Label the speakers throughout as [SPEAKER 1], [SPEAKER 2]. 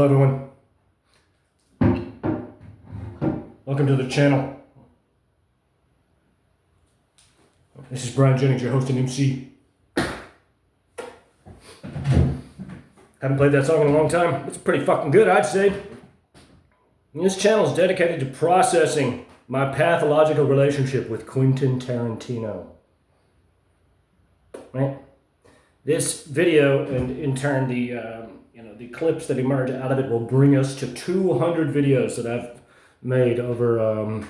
[SPEAKER 1] Hello everyone. Welcome to the channel. This is Brian Jennings, your host and MC. Haven't played that song in a long time. It's pretty fucking good, I'd say. And this channel is dedicated to processing my pathological relationship with Quentin Tarantino. Right? This video, and in turn the clips that emerge out of it, will bring us to 200 videos that I've made over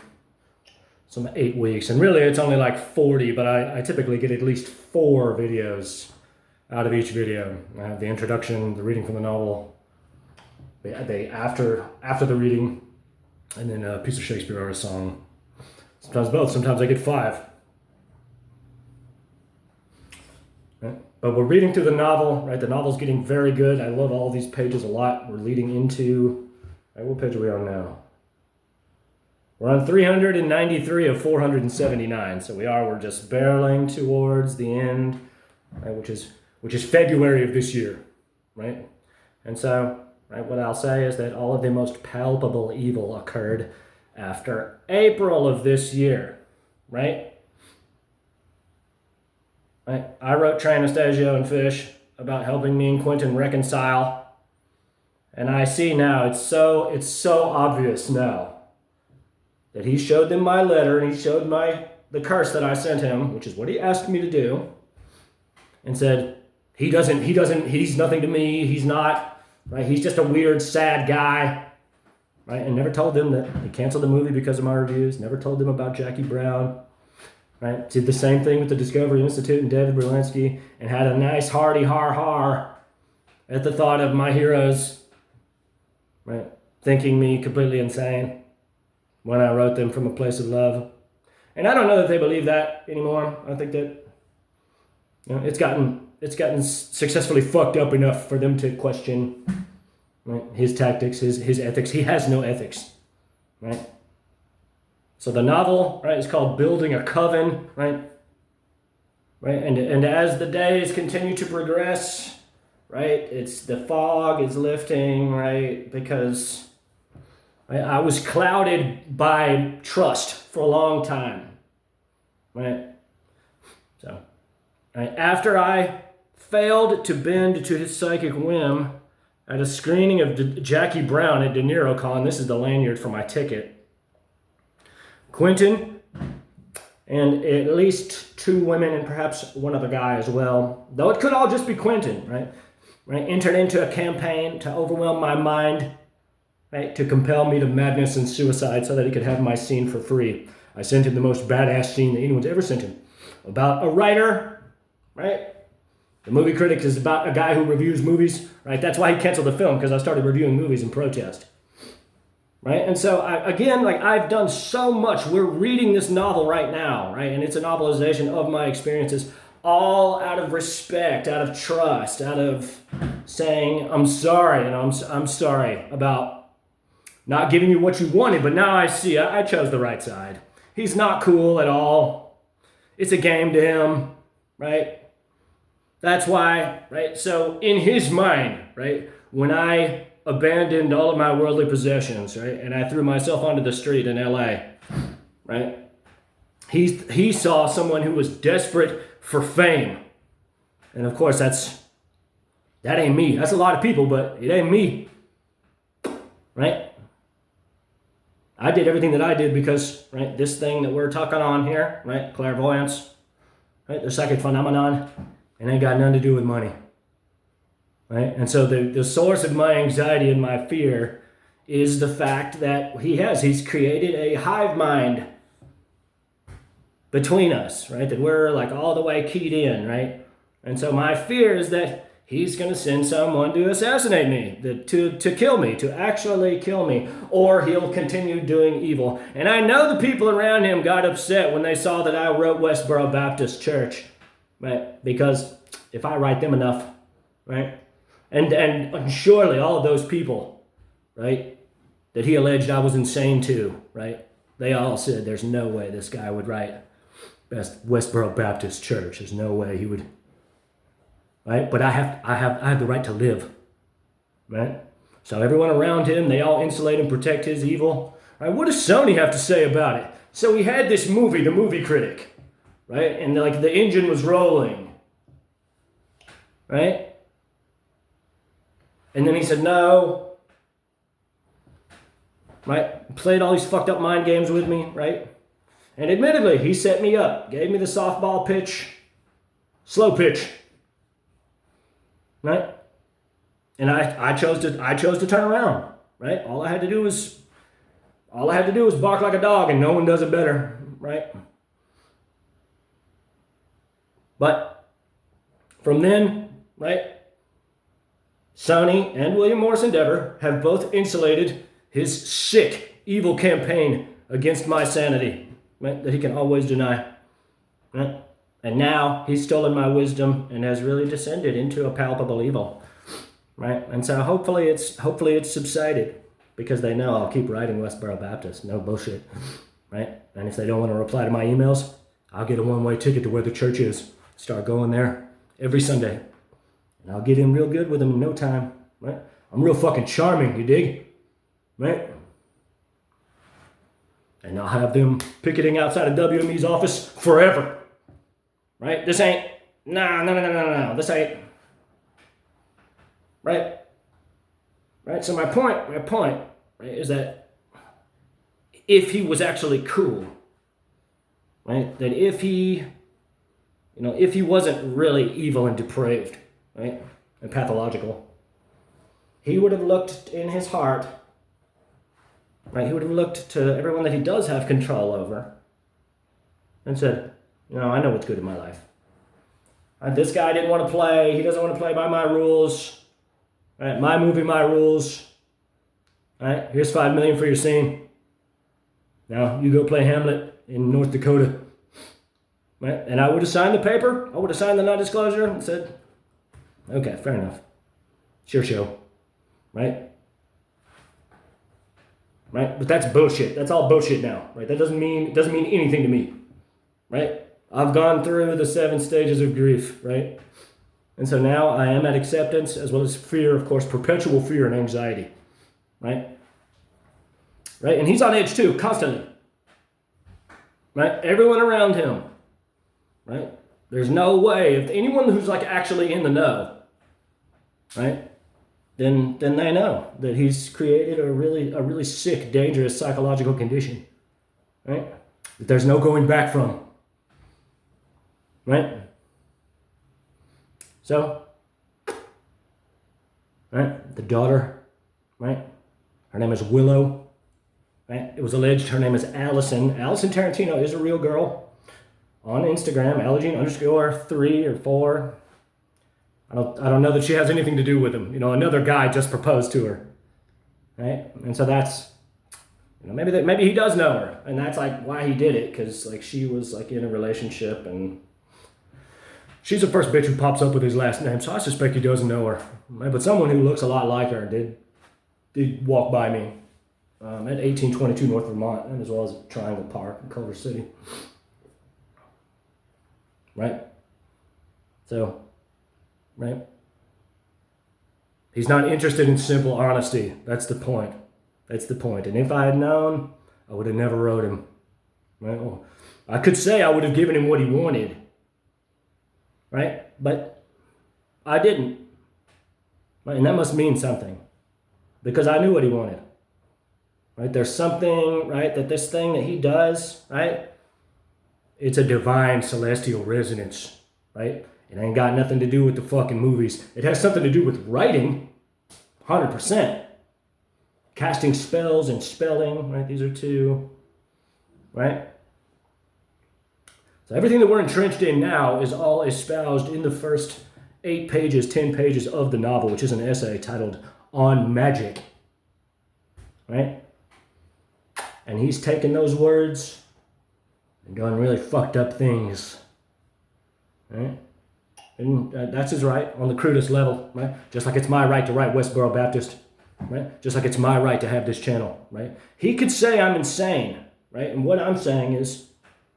[SPEAKER 1] some 8 weeks. And really it's only like 40, but I typically get at least 4 videos out of each video. I have the introduction, the reading from the novel, after the reading, and then a piece of Shakespeare or a song. Sometimes both, sometimes I get 5. Right? But we're reading through the novel, right? The novel's getting very good. I love all these pages a lot. We're leading into, right, what page are we on now? We're on 393 of 479. So we're just barreling towards the end, right, which is February of this year, right? And so, right, what I'll say is that all of the most palpable evil occurred after April of this year, right? I wrote Tranastasio and Fish about helping me and Quentin reconcile. And I see now, it's so obvious now that he showed them my letter and he showed the curse that I sent him, which is what he asked me to do, and said, he's nothing to me, he's not, right? He's just a weird, sad guy, right? And never told them that he canceled the movie because of my reviews, never told them about Jackie Brown, right? Did the same thing with the Discovery Institute and David Berlinski, and had a nice hearty har at the thought of my heroes, right, thinking me completely insane when I wrote them from a place of love. And I don't know that they believe that anymore. I think that, you know, it's gotten successfully fucked up enough for them to question, right, his tactics, his ethics. He has no ethics, right? So the novel, right, is called Building a Coven, right? Right, and as the days continue to progress, right, the fog is lifting, right, because I was clouded by trust for a long time, right? So, right, after I failed to bend to his psychic whim at a screening of Jackie Brown at De Niro Con, this is the lanyard for my ticket, Quentin, and at least 2 women and perhaps one other guy as well, though it could all just be Quentin, right, entered into a campaign to overwhelm my mind, right, to compel me to madness and suicide so that he could have my scene for free. I sent him the most badass scene that anyone's ever sent him, about a writer, right? The movie Critic is about a guy who reviews movies, right? That's why he canceled the film, because I started reviewing movies in protest. Right? And so, I've done so much. We're reading this novel right now, right? And it's a novelization of my experiences, all out of respect, out of trust, out of saying, I'm sorry, and I'm sorry about not giving you what you wanted, but now I see I chose the right side. He's not cool at all. It's a game to him, right? That's why, right? So in his mind, right, when I abandoned all of my worldly possessions, right, and I threw myself onto the street in LA, right, he saw someone who was desperate for fame. And of course that ain't me. That's a lot of people, but it ain't me, right? I did everything that I did because, right, this thing that we're talking on here, right, clairvoyance, right, the psychic phenomenon, it ain't got nothing to do with money. Right? And so the source of my anxiety and my fear is the fact that he's created a hive mind between us, right? That we're like all the way keyed in, right? And so my fear is that he's going to send someone to assassinate me, to kill me, to actually kill me, or he'll continue doing evil. And I know the people around him got upset when they saw that I wrote Westboro Baptist Church, right? Because if I write them enough, right? And surely all of those people, right, that he alleged I was insane to, right, they all said there's no way this guy would write Westboro Baptist Church. There's no way he would, right? But I have the right to live, right? So everyone around him, they all insulate and protect his evil. Right? What does Sony have to say about it? So he had this movie, the movie Critic, right? And like the engine was rolling, right? And then he said no, right? Played all these fucked up mind games with me, right? And admittedly, he set me up, gave me the softball pitch, slow pitch, right? And I chose to turn around, right? All I had to do was bark like a dog, and no one does it better, right? But from then, right, Sony and William Morris Endeavor have both insulated his sick, evil campaign against my sanity, right, that he can always deny, right? And now he's stolen my wisdom and has really descended into a palpable evil, right? And so hopefully it's subsided, because they know I'll keep writing Westboro Baptist, no bullshit, right? And if they don't want to reply to my emails, I'll get a one-way ticket to where the church is. Start going there every Sunday. And I'll get in real good with them in no time, right? I'm real fucking charming, you dig? Right? And I'll have them picketing outside of WME's office forever. Right? This ain't, no. This ain't, right? Right? So my point, right, is that if he was actually cool, right? That if he wasn't really evil and depraved, right, and pathological, he would have looked in his heart, right? He would have looked to everyone that he does have control over and said, I know what's good in my life. This guy didn't want to play. He doesn't want to play by my rules. Right? My movie, my rules. Right? Here's $5 million for your scene. Now you go play Hamlet in North Dakota. Right? And I would have signed the paper. I would have signed the non-disclosure and said, okay, fair enough. It's your show. Right? Right? But that's bullshit. That's all bullshit now. Right? That doesn't mean anything to me. Right? I've gone through the 7 stages of grief, right? And so now I am at acceptance, as well as fear, of course, perpetual fear and anxiety, right? Right? And he's on edge too, constantly. Right? Everyone around him, right? There's no way, if anyone who's like actually in the know, right? Then they know that he's created a really sick, dangerous psychological condition, right? That there's no going back from. Right? So, right, the daughter, right, her name is Willow, right, it was alleged her name is Allison. Allison Tarantino is a real girl on Instagram, Allogene_3 or 4. I don't know that she has anything to do with him. Another guy just proposed to her, right? And so that's, maybe he does know her, and that's like why he did it, because like she was like in a relationship, and she's the first bitch who pops up with his last name, so I suspect he doesn't know her. But someone who looks a lot like her did walk by me at 1822 North Vermont, and as well as Triangle Park in Culver City. Right? So, right? He's not interested in simple honesty. That's the point. That's the point. And if I had known, I would have never wrote him. Right? Well, I could say I would have given him what he wanted. Right? But I didn't. Right? And that must mean something. Because I knew what he wanted. Right? There's something, right, that this thing that he does, right? It's a divine celestial resonance. Right? It ain't got nothing to do with the fucking movies. It has something to do with writing. 100%. Casting spells and spelling, right? These are two. Right? So everything that we're entrenched in now is all espoused in the first 8 pages, 10 pages of the novel, which is an essay titled On Magic. Right? And he's taken those words and done really fucked up things. Right? And that's his right on the crudest level, right? Just like it's my right to write Westboro Baptist, right? Just like it's my right to have this channel, right? He could say I'm insane, right? And what I'm saying is,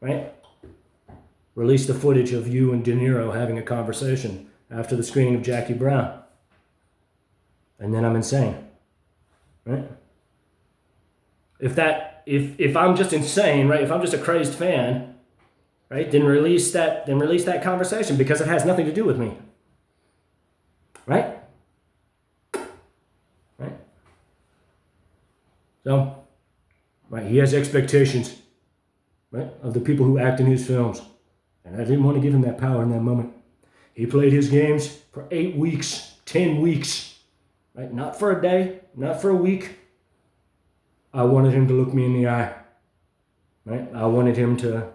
[SPEAKER 1] right? Release the footage of you and De Niro having a conversation after the screening of Jackie Brown. And then I'm insane, right? If I'm just insane, right? If I'm just a crazed fan, right? Then release that conversation because it has nothing to do with me, right? Right. So, right, he has expectations, right, of the people who act in his films, and I didn't want to give him that power in that moment. He played his games for 8 weeks, 10 weeks, right? Not for a day, not for a week. I wanted him to look me in the eye, right? I wanted him to,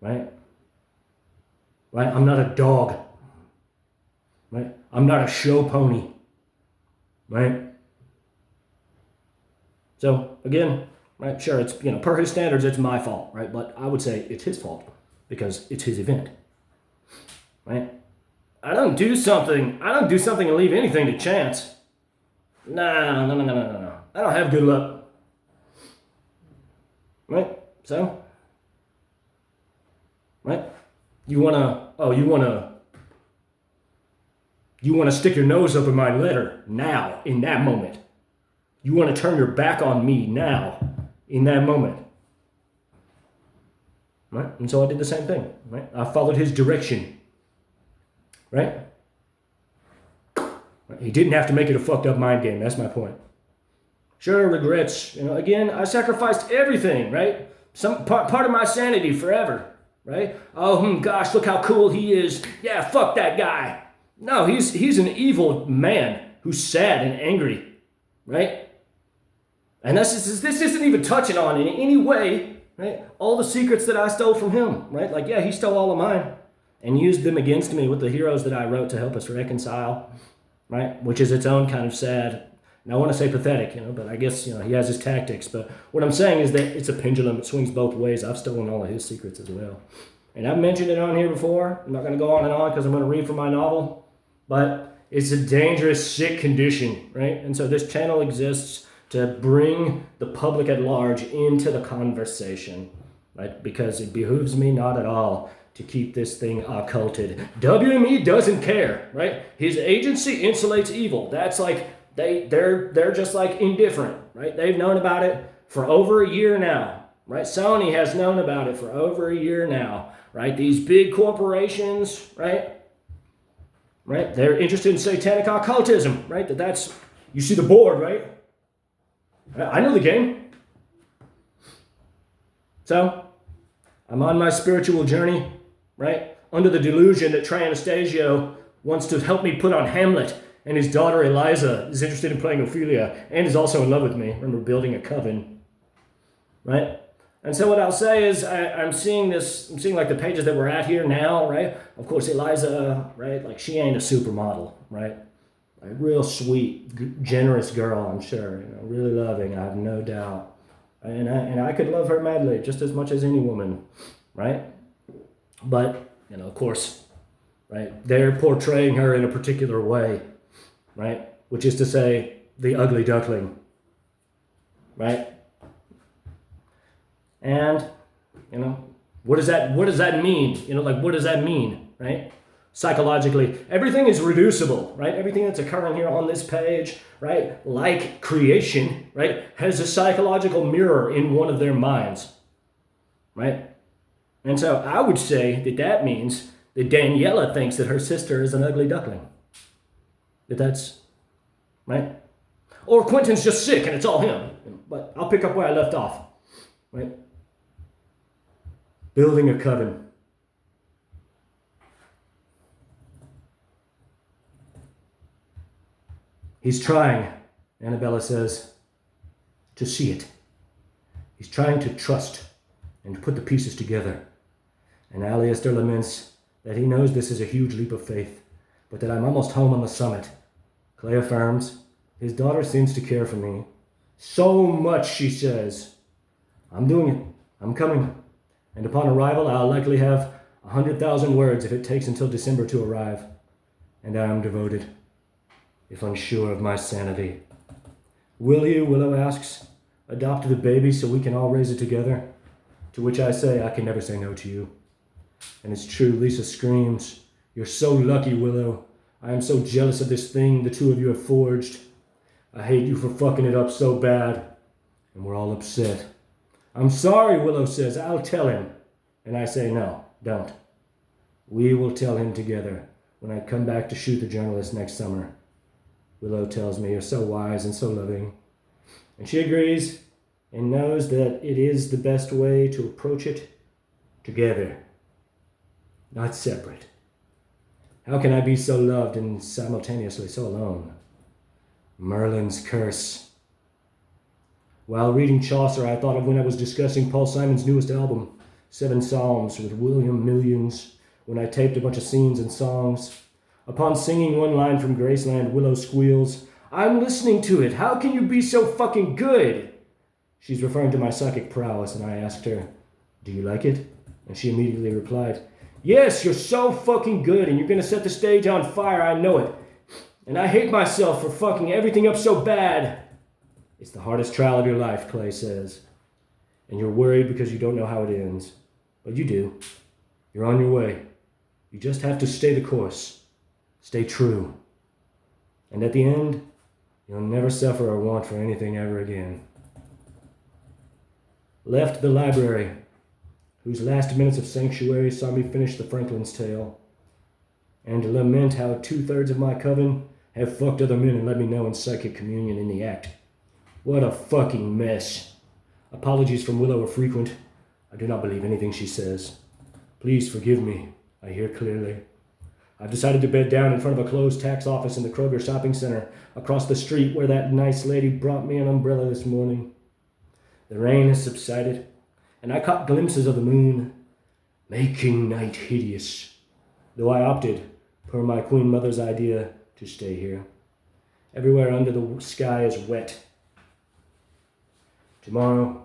[SPEAKER 1] right? I'm not a dog, right? I'm not a show pony, right? So again, right? Sure, it's, per his standards, it's my fault, right? But I would say it's his fault because it's his event, right? I don't do something and leave anything to chance. No. I don't have good luck. Right? So? Right? You wanna stick your nose up in my letter now, in that moment. You wanna turn your back on me now, in that moment. Right? And so I did the same thing. Right? I followed his direction. Right? He didn't have to make it a fucked up mind game. That's my point. Sure, regrets. Again, I sacrificed everything, right? Some part of my sanity forever, right? Oh, gosh, look how cool he is. Yeah, fuck that guy. No, he's an evil man who's sad and angry, right? And this isn't even touching on in any way, right? All the secrets that I stole from him, right? Like, yeah, he stole all of mine and used them against me with the heroes that I wrote to help us reconcile, right? Which is its own kind of sad. And I want to say pathetic, but I guess, he has his tactics. But what I'm saying is that it's a pendulum. It swings both ways. I've stolen all of his secrets as well. And I've mentioned it on here before. I'm not going to go on and on because I'm going to read from my novel. But it's a dangerous, sick condition, right? And so this channel exists to bring the public at large into the conversation, right? Because it behooves me not at all to keep this thing occulted. WME doesn't care, right? His agency insulates evil. That's like... They're just like indifferent, right? They've known about it for over a year now, right? Sony has known about it for over a year now, right? These big corporations, right? They're interested in satanic occultism, right? That's you see the board, right? I know the game. So I'm on my spiritual journey, right? Under the delusion that Trey Anastasio wants to help me put on Hamlet. And his daughter Eliza is interested in playing Ophelia and is also in love with me. Remember, building a coven, right? And so what I'll say is I'm seeing like the pages that we're at here now, right? Of course, Eliza, right? Like she ain't a supermodel, right? A real sweet, generous girl, I'm sure. Really loving, I have no doubt. And I could love her madly just as much as any woman, right? But, of course, right? They're portraying her in a particular way. Right? Which is to say, the ugly duckling. Right? And, what does that mean? What does that mean? Right? Psychologically, everything is reducible, right? Everything that's occurring here on this page, right? Like creation, right? Has a psychological mirror in one of their minds. Right? And so I would say that means that Daniela thinks that her sister is an ugly duckling. That's right. Or Quentin's just sick and it's all him. But I'll pick up where I left off. Right? Building a coven. He's trying, Annabella says, to see it. He's trying to trust and to put the pieces together. And Alistair laments that he knows this is a huge leap of faith, but that I'm almost home on the summit. Clay affirms, his daughter seems to care for me. So much, she says. I'm doing it. I'm coming. And upon arrival, I'll likely have 100,000 words if it takes until December to arrive. And I am devoted, if unsure of my sanity. Will you, Willow asks, adopt the baby so we can all raise it together? To which I say, I can never say no to you. And it's true, Lisa screams, you're so lucky, Willow. I am so jealous of this thing the two of you have forged. I hate you for fucking it up so bad. And we're all upset. I'm sorry, Willow says. I'll tell him. And I say, no, don't. We will tell him together when I come back to shoot the journalist next summer. Willow tells me, you're so wise and so loving. And she agrees and knows that it is the best way to approach it together, not separate. How can I be so loved and simultaneously so alone? Merlin's curse. While reading Chaucer, I thought of when I was discussing Paul Simon's newest album, 7 Psalms with William Millions, when I taped a bunch of scenes and songs. Upon singing one line from Graceland, Willow squeals, I'm listening to it. How can you be so fucking good? She's referring to my psychic prowess, and I asked her, do you like it? And she immediately replied, yes, you're so fucking good, and you're going to set the stage on fire, I know it. And I hate myself for fucking everything up so bad. It's the hardest trial of your life, Clay says. And you're worried because you don't know how it ends. But you do. You're on your way. You just have to stay the course. Stay true. And at the end, you'll never suffer or want for anything ever again. Left the library, whose last minutes of sanctuary saw me finish the Franklin's Tale, and lament how 2/3 of my coven have fucked other men and let me know in psychic communion in the act. What a fucking mess. Apologies from Willow are frequent. I do not believe anything she says. Please forgive me, I hear clearly. I've decided to bed down in front of a closed tax office in the Kroger shopping center across the street where that nice lady brought me an umbrella this morning. The rain has subsided, and I caught glimpses of the moon, making night hideous, though I opted, per my queen mother's idea, to stay here. Everywhere under the sky is wet. Tomorrow,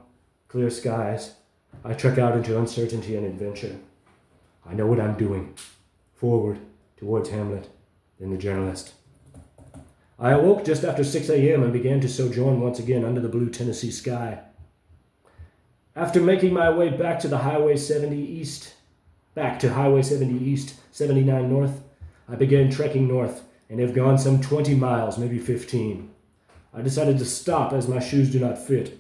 [SPEAKER 1] clear skies, I trek out into uncertainty and adventure. I know what I'm doing. Forward, towards Hamlet, then the journalist. I awoke just after 6 a.m. and began to sojourn once again under the blue Tennessee sky. After making my way back to Highway 70 East, 79 North, I began trekking north and have gone some 20 miles, maybe 15. I decided to stop as my shoes do not fit,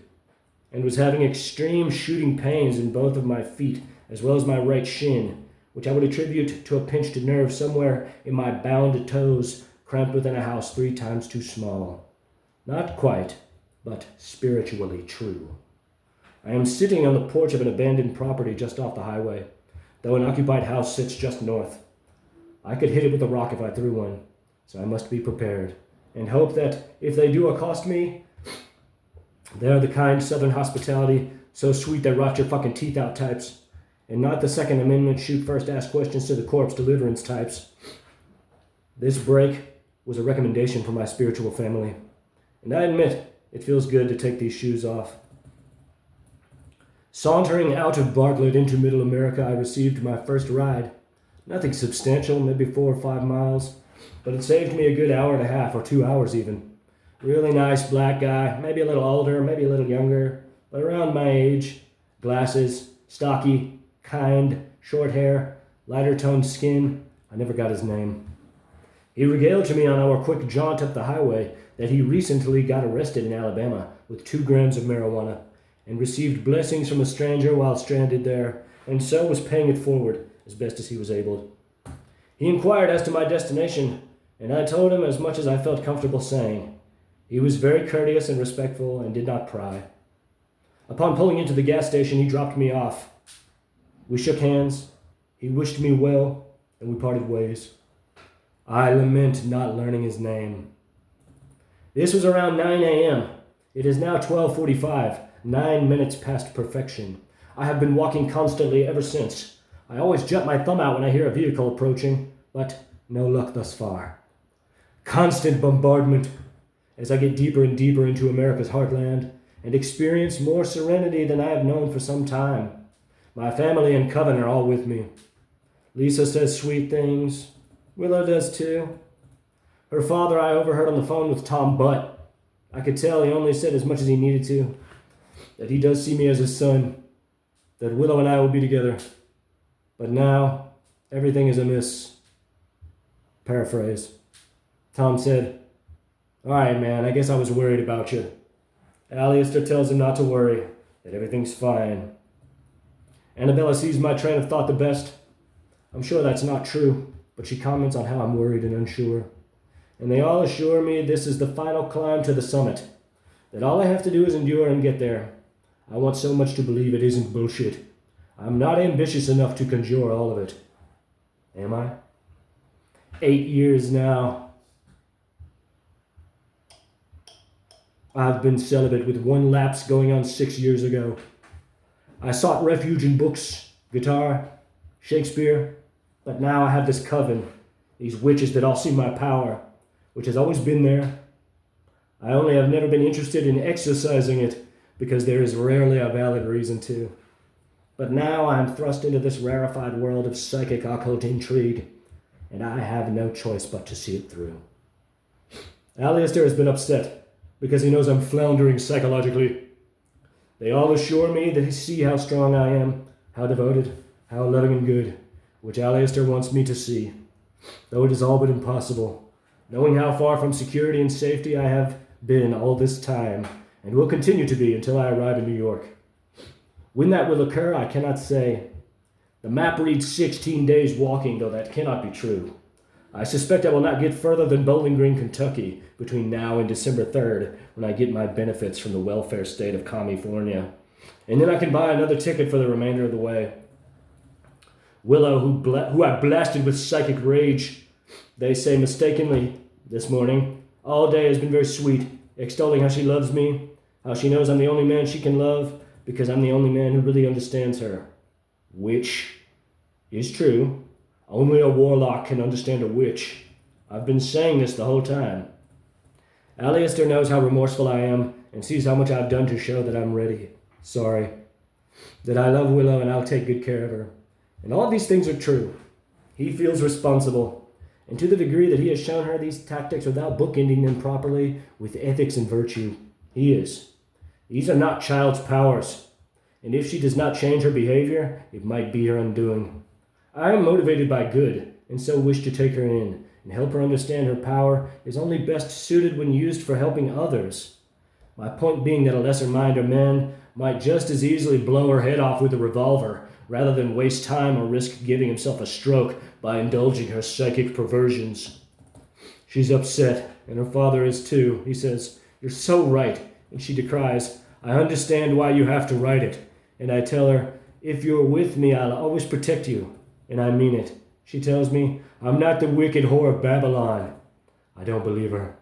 [SPEAKER 1] and was having extreme shooting pains in both of my feet, as well as my right shin, which I would attribute to a pinched nerve somewhere in my bound toes, cramped within a house 3 times too small. Not quite, but spiritually true. I am sitting on the porch of an abandoned property just off the highway, though an occupied house sits just north. I could hit it with a rock if I threw one, so I must be prepared, and hope that if they do accost me, they're the kind Southern hospitality, so sweet they rot your fucking teeth out types, and not the Second Amendment shoot first, ask questions to the corpse deliverance types. This break was a recommendation from my spiritual family, and I admit it feels good to take these shoes off. Sauntering out of Bartlett into Middle America, I received my first ride. Nothing substantial, maybe 4 or 5 miles, but it saved me a good hour and a half, or 2 hours even. Really nice black guy, maybe a little older, maybe a little younger, but around my age. Glasses, stocky, kind, short hair, lighter toned skin. I never got his name. He regaled to me on our quick jaunt up the highway that he recently got arrested in Alabama with 2 grams of marijuana, and received blessings from a stranger while stranded there, and so was paying it forward as best as he was able. He inquired as to my destination, and I told him as much as I felt comfortable saying. He was very courteous and respectful and did not pry. Upon pulling into the gas station, he dropped me off. We shook hands, he wished me well, and we parted ways. I lament not learning his name. This was around 9 a.m. It is now 12:45. 9 minutes past perfection. I have been walking constantly ever since. I always jut my thumb out when I hear a vehicle approaching, but no luck thus far. Constant bombardment as I get deeper and deeper into America's heartland and experience more serenity than I have known for some time. My family and Coven are all with me. Lisa says sweet things. Willow does too. Her father I overheard on the phone with Tom Butt. I could tell he only said as much as he needed to. That he does see me as his son, that Willow and I will be together. But now, everything is amiss. Paraphrase. Tom said, All right, man, I guess I was worried about you. Alistair tells him not to worry, that everything's fine. Annabella sees my train of thought the best. I'm sure that's not true, but she comments on how I'm worried and unsure. And they all assure me this is the final climb to the summit, that all I have to do is endure and get there. I want so much to believe it isn't bullshit. I'm not ambitious enough to conjure all of it. Am I? 8 years now. I've been celibate with one lapse going on 6 years ago. I sought refuge in books, guitar, Shakespeare, but now I have this coven, these witches that all see my power, which has always been there. I only have never been interested in exercising it because there is rarely a valid reason to. But now I am thrust into this rarefied world of psychic occult intrigue, and I have no choice but to see it through. Alistair has been upset because he knows I'm floundering psychologically. They all assure me that they see how strong I am, how devoted, how loving and good, which Alistair wants me to see, though it is all but impossible, knowing how far from security and safety I have been all this time, and will continue to be until I arrive in New York. When that will occur, I cannot say. The map reads 16 days walking, though that cannot be true. I suspect I will not get further than Bowling Green, Kentucky, between now and December 3rd, when I get my benefits from the welfare state of California. And then I can buy another ticket for the remainder of the way. Willow, who I blasted with psychic rage, they say mistakenly this morning, all day has been very sweet, extolling how she loves me, how she knows I'm the only man she can love, because I'm the only man who really understands her. Which is true. Only a warlock can understand a witch. I've been saying this the whole time. Alistair knows how remorseful I am and sees how much I've done to show that I'm ready. Sorry. That I love Willow and I'll take good care of her. And all these things are true. He feels responsible. And to the degree that he has shown her these tactics without bookending them properly with ethics and virtue, he is. These are not child's powers. And if she does not change her behavior, it might be her undoing. I am motivated by good, and so wish to take her in, and help her understand her power is only best suited when used for helping others. My point being that a lesser mind or man might just as easily blow her head off with a revolver, rather than waste time or risk giving himself a stroke by indulging her psychic perversions. She's upset, and her father is too. He says, "You're so right," and she decries, "I understand why you have to write it." And I tell her, "If you're with me, I'll always protect you." And I mean it. She tells me, "I'm not the wicked whore of Babylon." I don't believe her.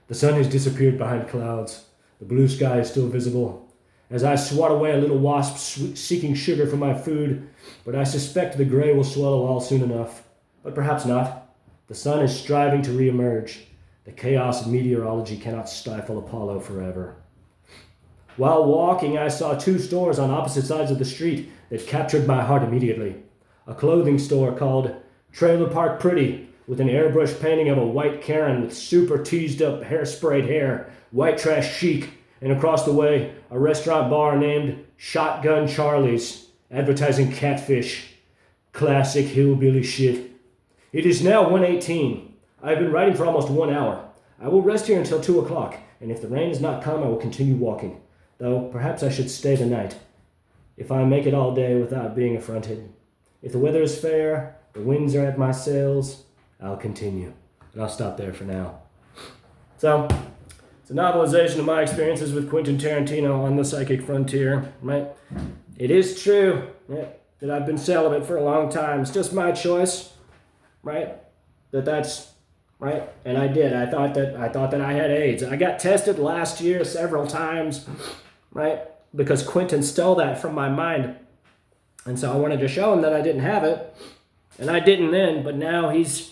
[SPEAKER 1] The sun has disappeared behind clouds. The blue sky is still visible. As I swat away a little wasp seeking sugar for my food, but I suspect the gray will swallow all soon enough. But perhaps not. The sun is striving to re-emerge. The chaos of meteorology cannot stifle Apollo forever. While walking, I saw 2 stores on opposite sides of the street that captured my heart immediately. A clothing store called Trailer Park Pretty, with an airbrush painting of a white Karen with super teased up hairsprayed hair, white trash chic, and across the way, a restaurant bar named Shotgun Charlie's, advertising catfish. Classic hillbilly shit. It is now 1:18. I have been writing for almost 1 hour. I will rest here until 2 o'clock, and if the rain does not come, I will continue walking. Though perhaps I should stay the night, if I make it all day without being affronted. If the weather is fair, the winds are at my sails, I'll continue. And I'll stop there for now. So, it's a novelization of my experiences with Quentin Tarantino on the psychic frontier, right? It is true, yeah, that I've been celibate for a long time. It's just my choice, right? That's right. And I did. I thought that I had AIDS. I got tested last year several times, right? Because Quentin stole that from my mind. And so I wanted to show him that I didn't have it. And I didn't then, but now he's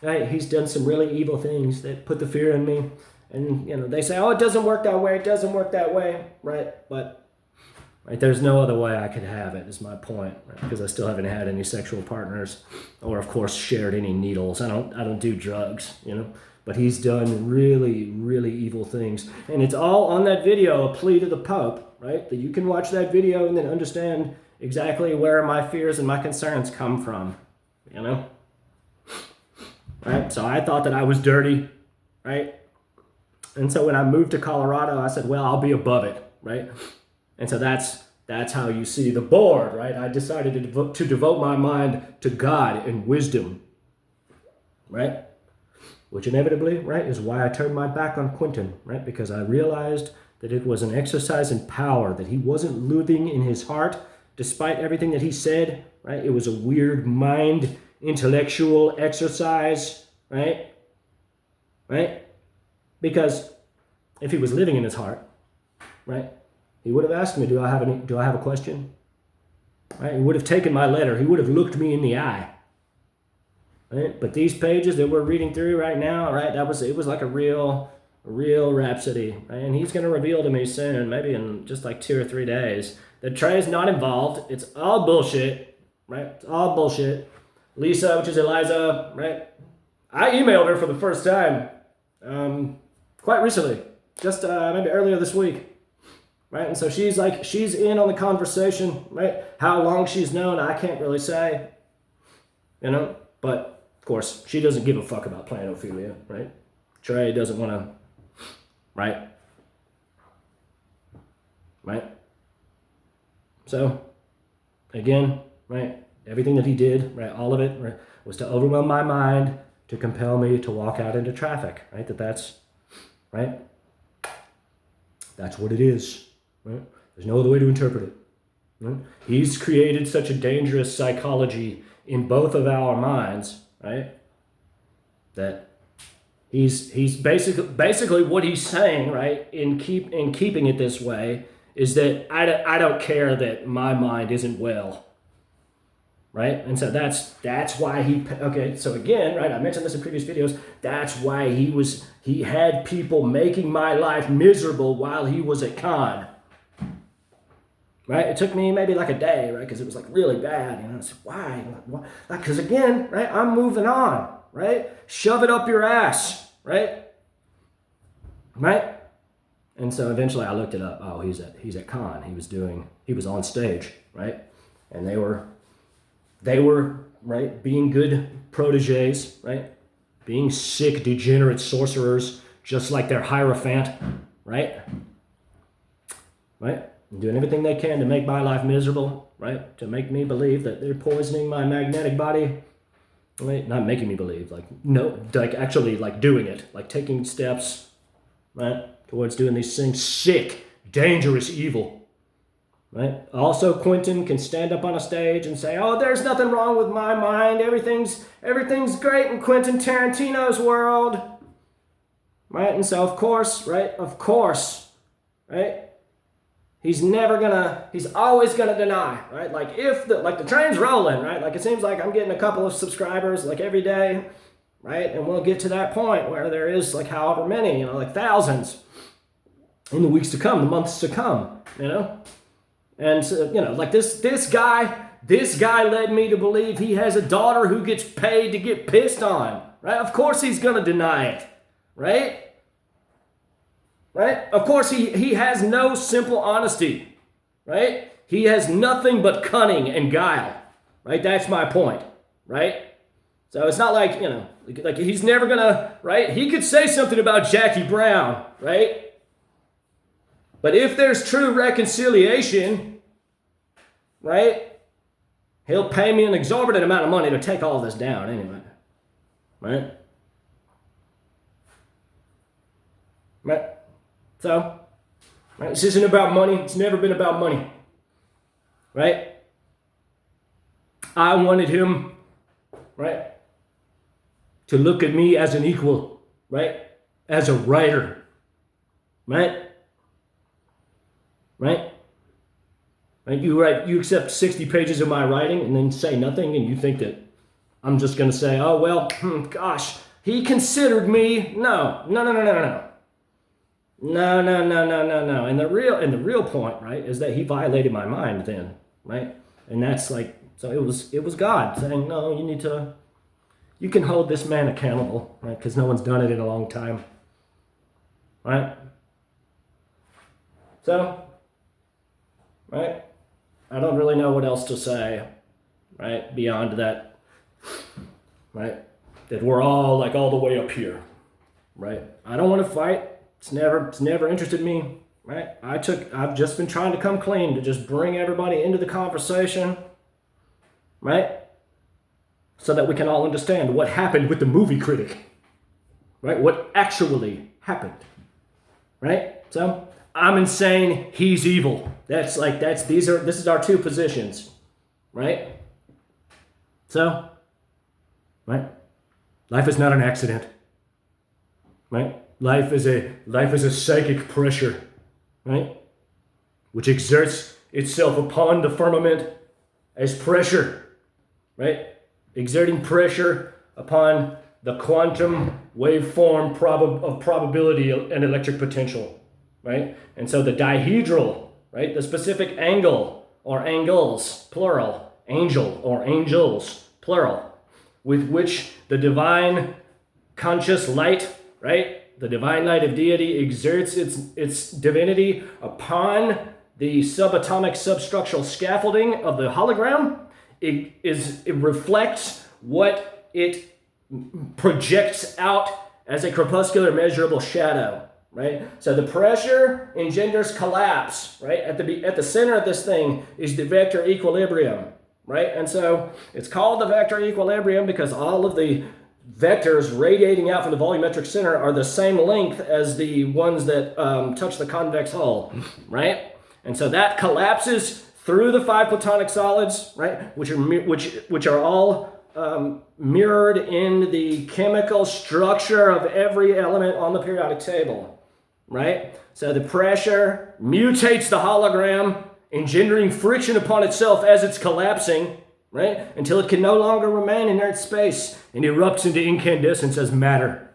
[SPEAKER 1] done some really evil things that put the fear in me. And, they say, "Oh, it doesn't work that way. It doesn't work that way." Right? But there's no other way I could have it, is my point. Right? Because I still haven't had any sexual partners or, of course, shared any needles. I don't do drugs, But he's done really, really evil things. And it's all on that video, a plea to the Pope, right? That you can watch that video and then understand exactly where my fears and my concerns come from, Right? So I thought that I was dirty, right? And so when I moved to Colorado, I said, well, I'll be above it, right? And so that's how you see the board, right? I decided to devote my mind to God and wisdom, right? Which inevitably, right, is why I turned my back on Quentin, right? Because I realized that it was an exercise in power, that he wasn't living in his heart, despite everything that he said, right? It was a weird mind intellectual exercise, right? Right? Because if he was living in his heart, right, he would have asked me, do I have a question? Right? He would have taken my letter. He would have looked me in the eye. Right? But these pages that we're reading through right now, right, it was like a real rhapsody. Right? And he's going to reveal to me soon, maybe in just like 2 or 3 days, that Trey's not involved. It's all bullshit. Right? It's all bullshit. Lisa, which is Eliza, right? I emailed her for the first time quite recently, just maybe earlier this week. Right? And so she's in on the conversation, right? How long she's known, I can't really say, but of course, she doesn't give a fuck about playing Ophelia, right? Trey doesn't want to, right? Right? So, again, right? Everything that he did, right? All of it, right, was to overwhelm my mind, to compel me to walk out into traffic, right? That's, right? That's what it is. Right? There's no other way to interpret it. Right? He's created such a dangerous psychology in both of our minds, right? That he's basically what he's saying, right? In keeping it this way, is that I don't care that my mind isn't well, right? And so that's why so again, right? I mentioned this in previous videos. That's why he had people making my life miserable while he was at Con. Right? It took me maybe like a day, right? Because it was like really bad. I said, why? Like, because again, right? I'm moving on, right? Shove it up your ass, right? Right? And so eventually I looked it up. Oh, he's at Con. He was on stage, right? And they were, right, being good proteges, right? Being sick, degenerate sorcerers, just like their Hierophant, right? Right? And doing everything they can to make my life miserable, right? To make me believe that they're poisoning my magnetic body. Right? Not making me believe, actually doing it, like taking steps, right, towards doing these things, sick, dangerous evil. Right? Also, Quentin can stand up on a stage and say, oh, there's nothing wrong with my mind. Everything's great in Quentin Tarantino's world. Right? And so, of course, right? He's always gonna deny, right? Like if the train's rolling, right? Like it seems like I'm getting a couple of subscribers like every day, right? And we'll get to that point where there is like however many, like thousands in the weeks to come, the months to come, And like this guy led me to believe he has a daughter who gets paid to get pissed on, right? Of course he's gonna deny it, right? Right? Of course, he has no simple honesty, right? He has nothing but cunning and guile, right? That's my point, right? So it's not like, like he's never gonna, right? He could say something about Jackie Brown, right? But if there's true reconciliation, right? He'll pay me an exorbitant amount of money to take all this down anyway, right? Right? So, right, this isn't about money. It's never been about money. Right? I wanted him, right, to look at me as an equal, right? As a writer. Right? Right? Right? You accept 60 pages of my writing and then say nothing, and you think that I'm just going to say, oh, well, gosh, he considered me. No. No. And the real point, right, is that he violated my mind then, right? And that's like, so it was God saying, no, you can hold this man accountable, right? Because no one's done it in a long time, right? So, right, I don't really know what else to say, right, beyond that, right, that we're all like all the way up here, right? I don't want to fight. It's never interested me, right? I've just been trying to come clean to just bring everybody into the conversation, right? So that we can all understand what happened with the movie Critic, right? What actually happened, right? So I'm insane, he's evil. This is our two positions, right? So, right? Life is not an accident, right? Life is a psychic pressure, right? Which exerts itself upon the firmament as pressure, right? Exerting pressure upon the quantum waveform of probability and electric potential, right? And so the dihedral, right? The specific angle or angles, plural, angel or angels, plural, with which the divine conscious light, right? The divine light of deity exerts its divinity upon the subatomic substructural scaffolding of the hologram. It reflects what it projects out as a corpuscular measurable shadow, right? So the pressure engenders collapse, right? At the center of this thing is the vector equilibrium, right? And so it's called the vector equilibrium because all of the vectors radiating out from the volumetric center are the same length as the ones that touch the convex hull, right? And so that collapses through the 5 platonic solids, right? Which are all mirrored in the chemical structure of every element on the periodic table, right? So the pressure mutates the hologram, engendering friction upon itself as it's collapsing, right? Until it can no longer remain in inert space and erupts into incandescence as matter.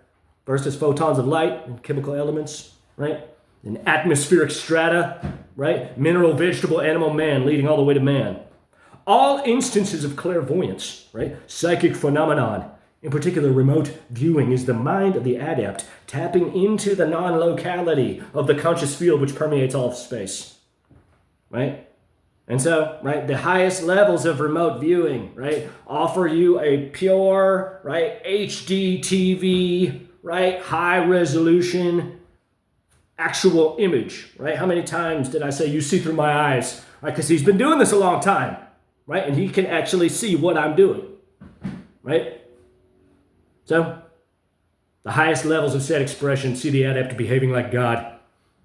[SPEAKER 1] First as photons of light and chemical elements, right? And atmospheric strata, right? Mineral, vegetable, animal, man, leading all the way to man. All instances of clairvoyance, right? Psychic phenomenon, in particular remote viewing, is the mind of the adept tapping into the non-locality of the conscious field which permeates all of space, right? And so, right, the highest levels of remote viewing, right, offer you a pure, right, HD TV, right, high resolution, actual image, right? How many times did I say you see through my eyes, right? Because he's been doing this a long time, right? And he can actually see what I'm doing, right? So, the highest levels of said expression see the adept behaving like God,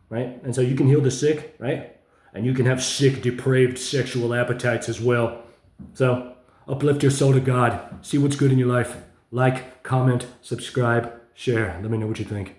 [SPEAKER 1] right? And so you can heal the sick, right? And you can have sick, depraved sexual appetites as well. So, uplift your soul to God. See what's good in your life. Like, comment, subscribe, share. Let me know what you think.